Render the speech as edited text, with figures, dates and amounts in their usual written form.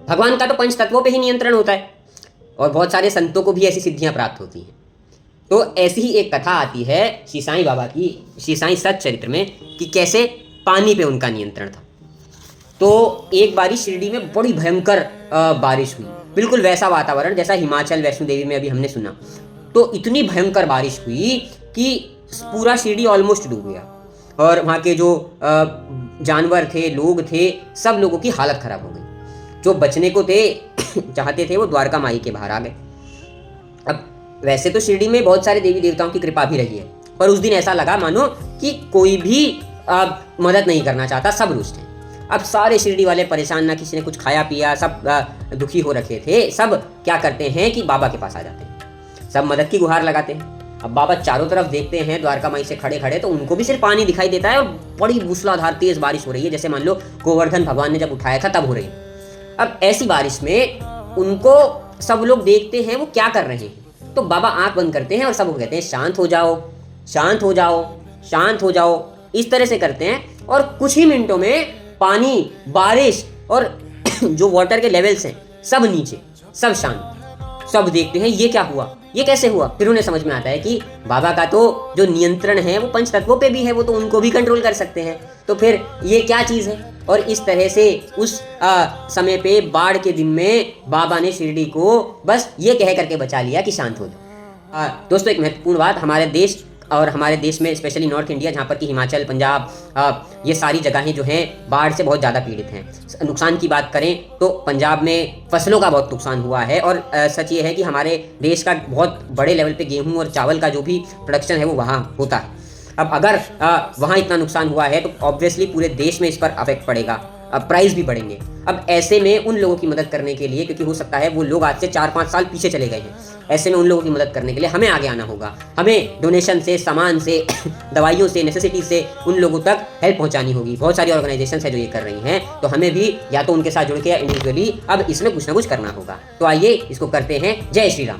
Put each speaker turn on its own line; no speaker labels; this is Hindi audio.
भगवान का तो पंच तत्वों पे ही नियंत्रण होता है और बहुत सारे संतों को भी ऐसी सिद्धियां प्राप्त होती हैं। तो ऐसी ही एक कथा आती है श्री साईं बाबा की, श्री साईं सच्चरित्र में, कि कैसे पानी पे उनका नियंत्रण था। तो एक बारी शिरडी में बड़ी भयंकर बारिश हुई, बिल्कुल वैसा वातावरण जैसा हिमाचल वैष्णो देवी में अभी हमने सुना। तो इतनी भयंकर बारिश हुई कि पूरा शिरडी ऑलमोस्ट डूब गया और वहाँ के जो जानवर थे, लोग थे, सब लोगों की हालत खराब हो गई। जो बचने को थे चाहते थे वो द्वारका माई के बाहर आ गए। अब वैसे तो शिरडी में बहुत सारे देवी देवताओं की कृपा भी रही है, पर उस दिन ऐसा लगा मानो कि कोई भी मदद नहीं करना चाहता, सब रुष्ट हैं। अब सारे शिरडी वाले परेशान, ना किसी ने कुछ खाया पिया, सब दुखी हो रखे थे। सब क्या करते हैं कि बाबा के पास आ जाते हैं, सब मदद की गुहार लगाते हैं। अब बाबा चारों तरफ देखते हैं द्वारका माई से खड़े खड़े, तो उनको भी सिर्फ पानी दिखाई देता है और बड़ी मूसलाधार तेज बारिश हो रही है, जैसे मान लो गोवर्धन भगवान ने जब उठाया था तब हो रही है। अब ऐसी बारिश में उनको सब लोग देखते हैं वो क्या कर रहे हैं, तो बाबा आंख बंद करते हैं और सबको कहते हैं शांत हो जाओ, शांत हो जाओ, शांत हो जाओ। इस तरह से करते हैं और कुछ ही मिनटों में पानी, बारिश और जो वाटर के लेवल्स हैं सब नीचे, सब शांत। सब देखते हैं ये क्या हुआ, ये कैसे हुआ। फिर उन्हें समझ में आता है कि बाबा का तो जो नियंत्रण है वो पंच तत्वों पे भी है, वो तो उनको भी कंट्रोल कर सकते हैं, तो फिर ये क्या चीज़ है। और इस तरह से उस समय पे बाढ़ के दिन में बाबा ने शिरडी को बस ये कह करके बचा लिया कि शांत हो जाओ। दोस्तों, एक महत्वपूर्ण बात, हमारे देश और हमारे देश में स्पेशली नॉर्थ इंडिया, जहाँ पर कि हिमाचल, पंजाब, ये सारी जगहें जो हैं बाढ़ से बहुत ज़्यादा पीड़ित हैं। नुकसान की बात करें तो पंजाब में फसलों का बहुत नुकसान हुआ है और सच ये है कि हमारे देश का बहुत बड़े लेवल पे गेहूं और चावल का जो भी प्रोडक्शन है वो वहाँ होता है। अब अगर वहाँ इतना नुकसान हुआ है तो ऑब्वियसली पूरे देश में इस पर अफेक्ट पड़ेगा, प्राइस भी बढ़ेंगे। अब ऐसे में उन लोगों की मदद करने के लिए, क्योंकि हो सकता है वो लोग आज से 4-5 साल पीछे चले गए हैं, ऐसे में उन लोगों की मदद करने के लिए हमें आगे आना होगा। हमें डोनेशन से, सामान से, दवाइयों से, नेसेसिटी से उन लोगों तक हेल्प पहुंचानी होगी। बहुत सारी ऑर्गेनाइजेशंस है जो ये कर रही हैं, तो हमें भी या तो उनके साथ जुड़ के या इंडिविजुअली अब इसमें कुछ ना कुछ करना होगा। तो आइए इसको करते हैं। जय श्री राम।